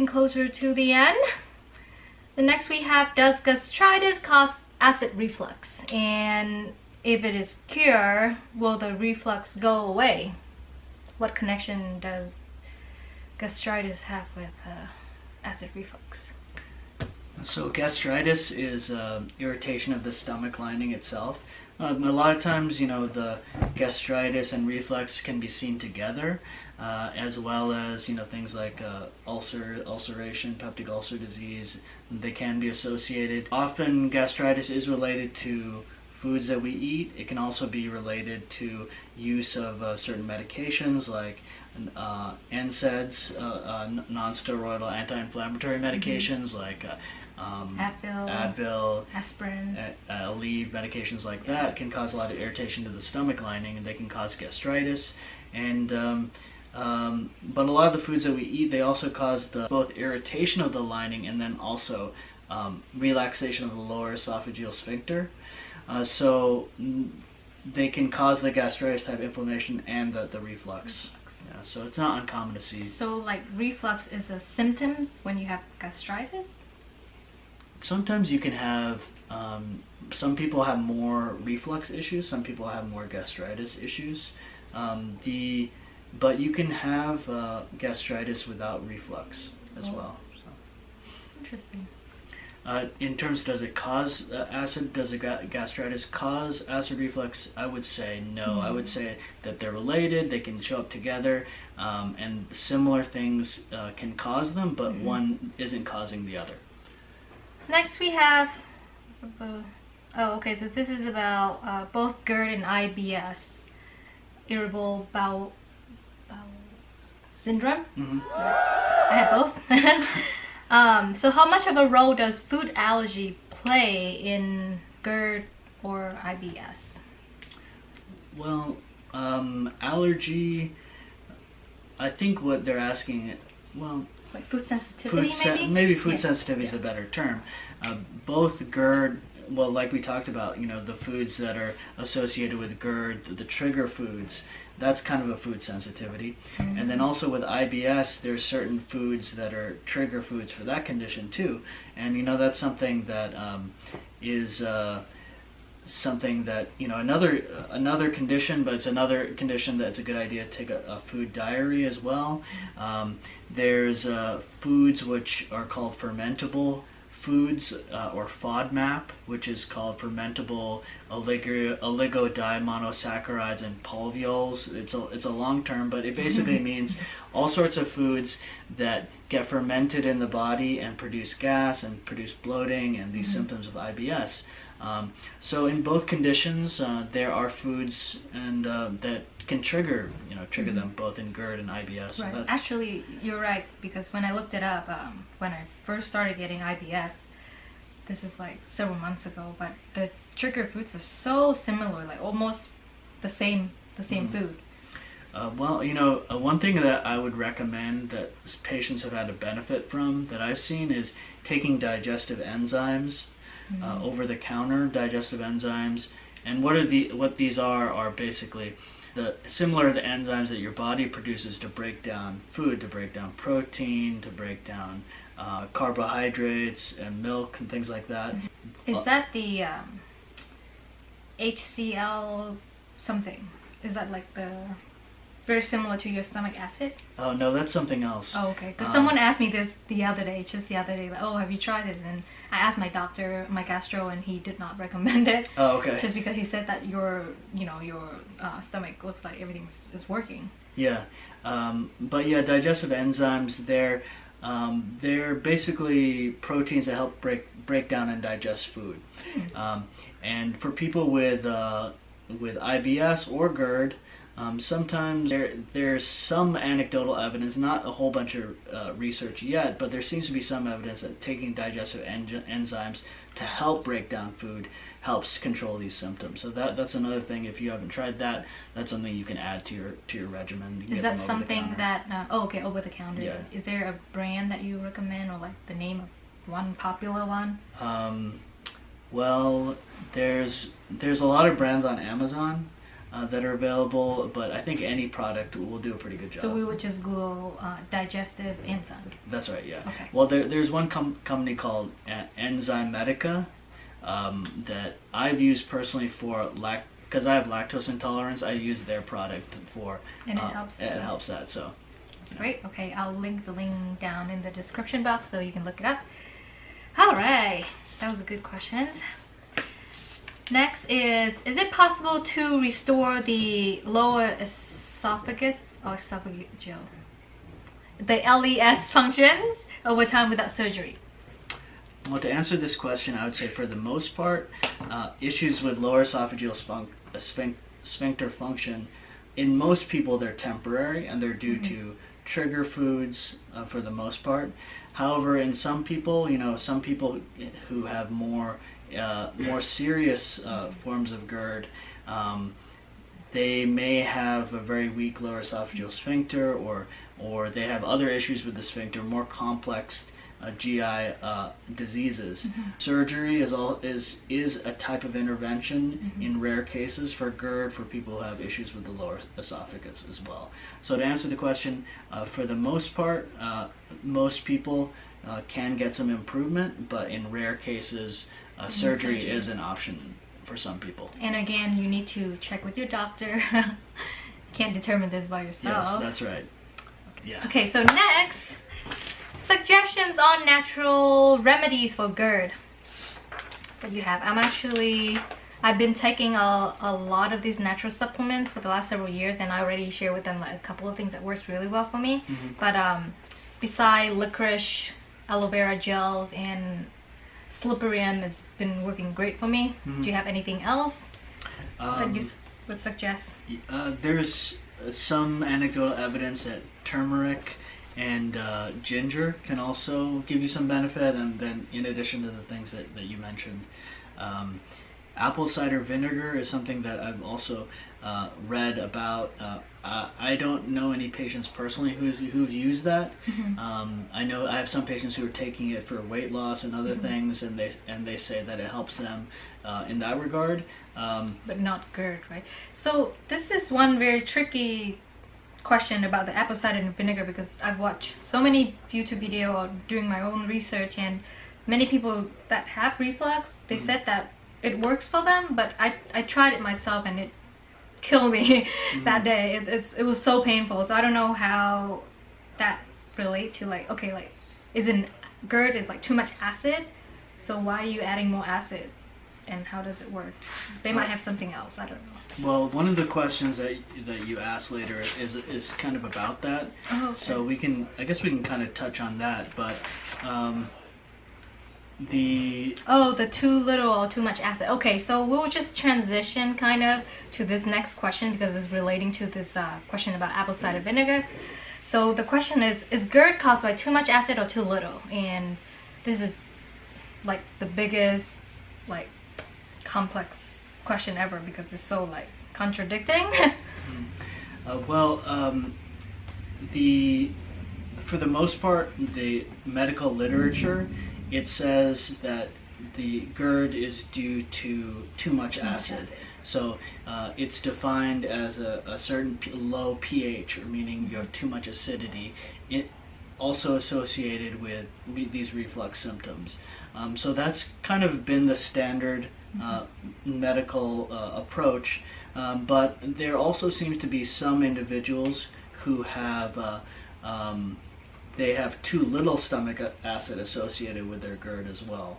closer to the end. The next we have, does gastritis cause acid reflux? And if it is cured, will the reflux go away? What connection does gastritis have with acid reflux? So gastritis is irritation of the stomach lining itself. A lot of times, the gastritis and reflux can be seen together, as well as, things like ulceration, peptic ulcer disease. They can be associated. Often gastritis is related to foods that we eat. It can also be related to use of certain medications like NSAIDs, non-steroidal anti-inflammatory medications like Advil, aspirin, Aleve, medications like that can cause a lot of irritation to the stomach lining, and they can cause gastritis. And but a lot of the foods that we eat, they also cause both irritation of the lining and then also relaxation of the lower esophageal sphincter. So they can cause the gastritis to have inflammation and the reflux. Yeah, so it's not uncommon to see. So like reflux is a symptoms when you have gastritis? Sometimes you can have, some people have more reflux issues, some people have more gastritis issues. But you can have gastritis without reflux as well. So. Interesting. In terms, does it cause acid? Does gastritis cause acid reflux? I would say no. I would say that they're related. They can show up together, and similar things can cause them, but one isn't causing the other. Next we have, so this is about both GERD and IBS, irritable bowel syndrome. I have both. So how much of a role does food allergy play in GERD or IBS? Well, allergy, I think what they're asking, like food sensitivity, maybe food sensitivity is a better term. Both GERD, well, like we talked about, the foods that are associated with GERD, the trigger foods, that's kind of a food sensitivity. And then also with IBS, there's certain foods that are trigger foods for that condition too. And that's something that is something that, another condition, but it's another condition that's a good idea to take a food diary as well. There's foods which are called fermentable foods, or FODMAP, which is called fermentable oligodimonosaccharides and polyols. It's a long term, but it basically means all sorts of foods that get fermented in the body and produce gas and produce bloating and these symptoms of IBS. So in both conditions, there are foods and that can trigger them both in GERD and IBS. Right. Actually, you're right, because when I looked it up, when I first started getting IBS, this is like several months ago, but the trigger foods are so similar, like almost the same food. One thing that I would recommend that patients have had a benefit from that I've seen is taking digestive enzymes, over-the-counter digestive enzymes. And what these are basically similar to the enzymes that your body produces to break down food, to break down protein, to break down carbohydrates and milk and things like that. Is that the HCl something? Is that like very similar to your stomach acid? Oh no, that's something else. Oh, okay. Because someone asked me this just the other day, like, oh, have you tried this? And I asked my doctor, my gastro, and he did not recommend it. Oh, okay. Just because he said that your stomach looks like everything is working. Yeah, but yeah, digestive enzymes, they're basically proteins that help break down and digest food. And for people with IBS or GERD, sometimes there's some anecdotal evidence, not a whole bunch of research yet, but there seems to be some evidence that taking digestive enzymes to help break down food helps control these symptoms. So that's another thing. If you haven't tried that, that's something you can add to your regimen. Is that something that over the counter? Yeah. Is there a brand that you recommend, or like the name of one popular one? Well, there's a lot of brands on Amazon. that are available, but I think any product will do a pretty good job. So we would just Google digestive enzyme. That's right, yeah. Okay. Well, there's one company called Enzyme Medica that I've used personally for because I have lactose intolerance. I use their product for, And it helps. It helps that, so. That's great. Okay, I'll link the link down in the description box so you can look it up. All right, that was a good question. Next is it possible to restore the lower esophagus or esophageal, the LES functions over time without surgery? Well, to answer this question, I would say for the most part, issues with lower esophageal sphincter function, in most people they're temporary and they're due to trigger foods for the most part. However, in some people, some people who have more serious forms of GERD, they may have a very weak lower esophageal sphincter, or they have other issues with the sphincter, more complex GI diseases. Surgery is a type of intervention in rare cases for GERD for people who have issues with the lower esophagus as well. So to answer the question, for the most part, most people can get some improvement, but in rare cases, surgery is an option for some people. And again, you need to check with your doctor. Can't determine this by yourself. Yes, that's right. Yeah. Okay, so next, suggestions on natural remedies for GERD that you have. I've been taking a lot of these natural supplements for the last several years, and I already shared with them like a couple of things that works really well for me. But beside licorice, aloe vera gels, and Slipperium has been working great for me. Do you have anything else that you would suggest? There's some anecdotal evidence that turmeric and ginger can also give you some benefit, and then in addition to the things that you mentioned. Apple cider vinegar is something that I've also read about. I don't know any patients personally who've used that. I know I have some patients who are taking it for weight loss and other things, and they say that it helps them in that regard. But not GERD, right? So this is one very tricky question about the apple cider vinegar, because I've watched so many YouTube videos or doing my own research, and many people that have reflux, they said that it works for them, but I tried it myself and it killed me that day. It was so painful. So I don't know how that relate to isn't GERD is like too much acid, so why are you adding more acid, and how does it work? They might have something else, I don't know. Well, one of the questions that you asked later is kind of about that. Oh, okay. So I guess we can kind of touch on that, but the too little or too much acid. Okay, so we'll just transition kind of to this next question because it's relating to this question about apple cider vinegar. So the question is GERD caused by too much acid or too little? And this is like the biggest complex question ever because it's so contradicting. For the most part, the medical literature, it says that the GERD is due to too much acid. So it's defined as a certain low pH, or meaning you have too much acidity. It also associated with these reflux symptoms. So that's kind of been the standard medical approach. But there also seems to be some individuals who have they have too little stomach acid associated with their GERD as well.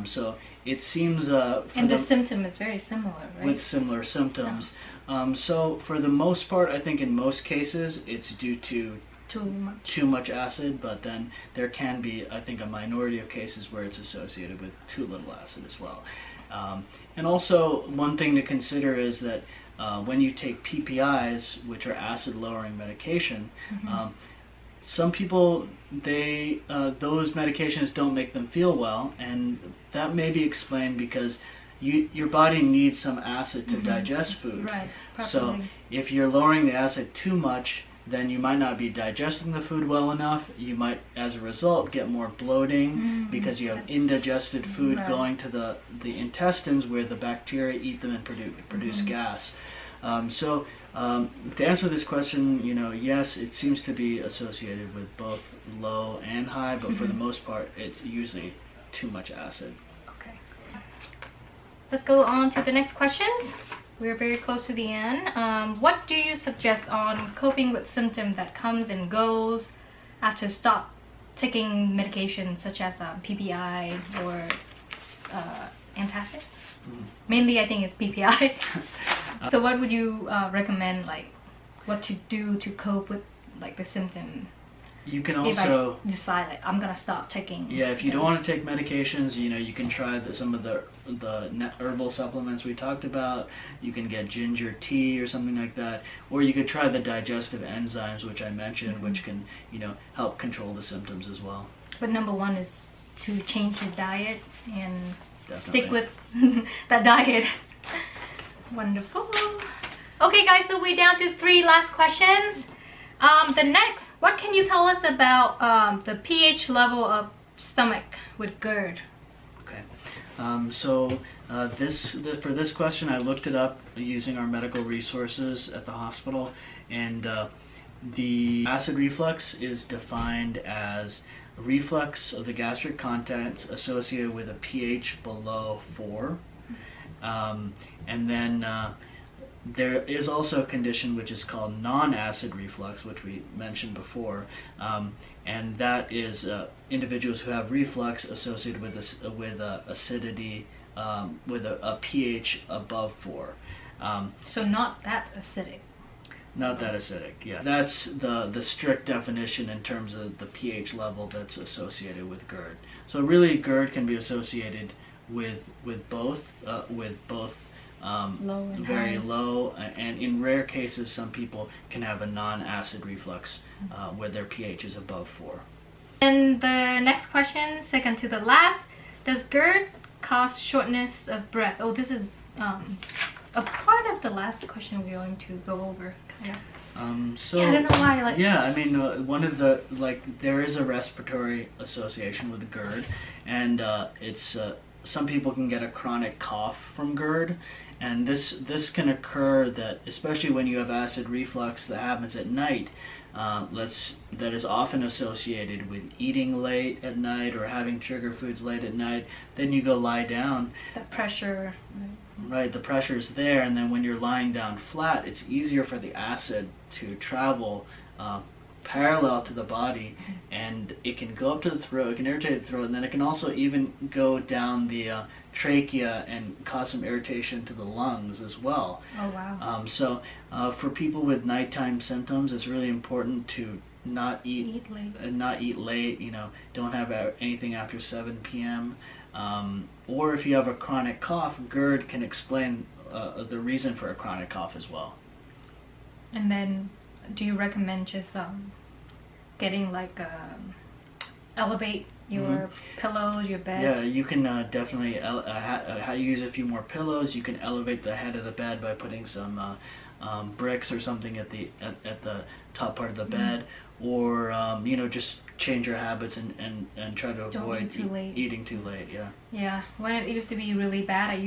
So it seems... and the symptom is very similar, right? With similar symptoms. Yeah. So for the most part, I think in most cases, it's due to too much acid, but then there can be, I think, a minority of cases where it's associated with too little acid as well. And also, one thing to consider is that when you take PPIs, which are acid-lowering medication, some people, those medications don't make them feel well, and that may be explained because your body needs some acid to digest food. Right, so if you're lowering the acid too much, then you might not be digesting the food well enough. You might, as a result, get more bloating because you have indigested food going to the intestines where the bacteria eat them and produce gas. To answer this question, yes, it seems to be associated with both low and high, but for the most part, it's usually too much acid. Okay. Let's go on to the next questions. We're very close to the end. What do you suggest on coping with symptoms that comes and goes after stop taking medication such as PPI or antacid? Mainly, I think it's PPI. So what would you recommend, like what to do to cope with like the symptom? You can if also I decide like I'm gonna stop taking. Yeah, if you don't want to take medications, you can try some of the herbal supplements we talked about. You can get ginger tea or something like that, or you could try the digestive enzymes, which I mentioned, which can help control the symptoms as well. But number one is to change your diet and stick Definitely. with that diet. Wonderful. Okay, guys, so we're down to 3 last questions. The next, what can you tell us about the pH level of stomach with GERD? Okay. For this question, I looked it up using our medical resources at the hospital, and the acid reflux is defined as reflux of the gastric contents associated with a pH below 4. And then there is also a condition which is called non-acid reflux, which we mentioned before, and that is individuals who have reflux associated with acidity with a pH above 4. So not that acidic. Not that acidic, yeah. That's the strict definition in terms of the pH level that's associated with GERD. So really, GERD can be associated with both Low and very high. low, and in rare cases, some people can have a non-acid reflux where their pH is above 4. And the next question, second to the last, does GERD cause shortness of breath? Oh, this is a part of the last question we're going to go over, kind of. So I don't know why. yeah, I mean, one of the there is a respiratory association with GERD, and it's some people can get a chronic cough from GERD, and this can occur especially when you have acid reflux that happens at night. That is often associated with eating late at night or having trigger foods late at night. Then you go lie down. The pressure. Right, the pressure is there, and then when you're lying down flat, it's easier for the acid to travel parallel to the body, and it can go up to the throat, it can irritate the throat, and then it can also even go down the trachea and cause some irritation to the lungs as well. Oh, wow. So for people with nighttime symptoms, it's really important to not eat late. Don't have anything after 7 p.m. Or if you have a chronic cough, GERD can explain the reason for a chronic cough as well. And then, do you recommend just getting elevate your pillows, your bed? Yeah, you can definitely use a few more pillows. You can elevate the head of the bed by putting some bricks or something at the top part of the bed, or just change your habits and try to avoid eating too late. Yeah, when it used to be really bad,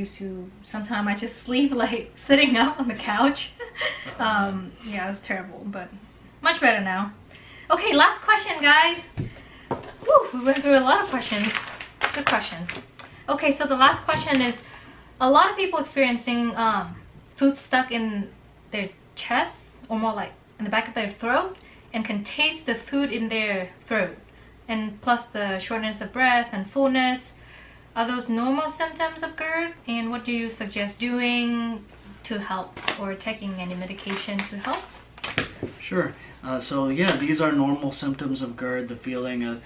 sometimes I just sleep sitting up on the couch. Yeah, it was terrible, but much better now. Okay, last question, guys. Whew, we went through a lot of questions. Good questions. Okay, so the last question is, a lot of people experiencing food stuck in their chest, or more like in the back of their throat, and can taste the food in their throat, and plus the shortness of breath and fullness. Are those normal symptoms of GERD? And what do you suggest doing to help, or taking any medication to help? Sure. So yeah, these are normal symptoms of GERD. The feeling of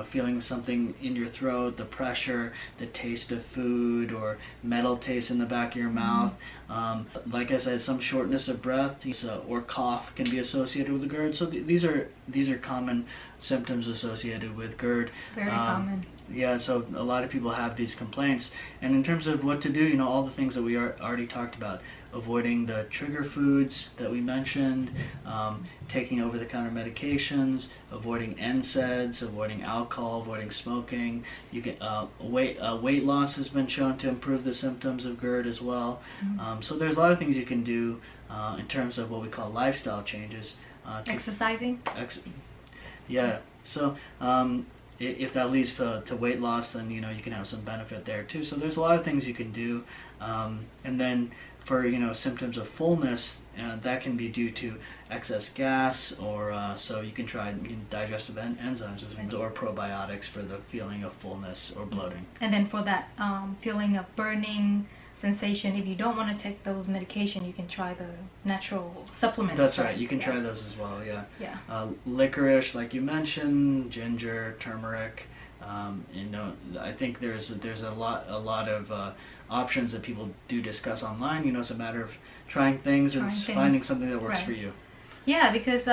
feeling something in your throat, the pressure, the taste of food, or metal taste in the back of your mouth. Like I said, some shortness of breath or cough can be associated with the GERD. So these are common symptoms associated with GERD. Very common. Yeah, so a lot of people have these complaints. And in terms of what to do, all the things that we already talked about. avoiding the trigger foods that we mentioned, taking over-the-counter medications, avoiding NSAIDs, avoiding alcohol, avoiding smoking. You can weight loss has been shown to improve the symptoms of GERD as well. So there's a lot of things you can do in terms of what we call lifestyle changes. Exercising. Yeah. So if that leads to weight loss, then you can have some benefit there too. So there's a lot of things you can do, and then for symptoms of fullness, that can be due to excess gas, or so you can try digestive enzymes or probiotics for the feeling of fullness or bloating. And then for that feeling of burning sensation, if you don't want to take those medication, you can try the natural supplements. That's right. You can try those as well. Yeah. Licorice, like you mentioned, ginger, turmeric. I think there's a lot of options that people do discuss online. It's a matter of trying things and finding something that works for you. Yeah, because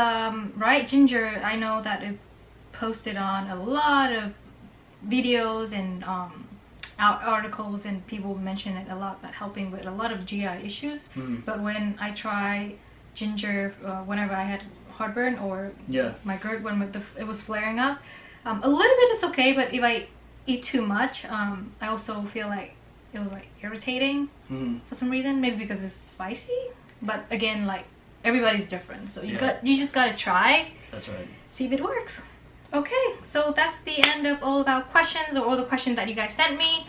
ginger, I know that it's posted on a lot of videos and articles, and people mention it a lot, that helping with a lot of GI issues. But when I try ginger, whenever I had heartburn or my GERD, when it was flaring up, a little bit is okay, but if I eat too much, I also feel like it was like irritating for some reason, maybe because it's spicy. But again, like, everybody's different, so you just gotta try. That's right. See if it works. Okay, so that's the end of all of our questions, or all the questions that you guys sent me.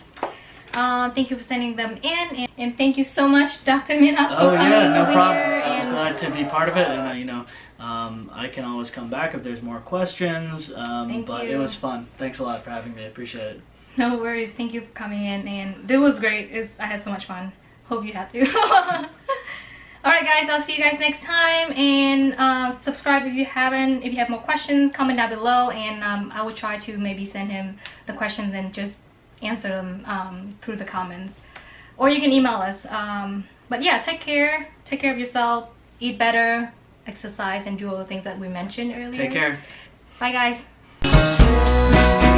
Thank you for sending them in, and thank you so much, Dr. Minhas, for coming no over problem. here. I was glad to be part of it, and I can always come back if there's more questions. But it was fun. Thanks a lot for having me. I appreciate it. No worries. Thank you for coming in, and it was great. I had so much fun. Hope you had to. Alright guys, I'll see you guys next time, and subscribe if you haven't. If you have more questions, comment down below, and I will try to maybe send him the questions and just answer them through the comments, or you can email us. But yeah, take care of yourself, eat better, exercise, and do all the things that we mentioned earlier. Take care. Bye guys.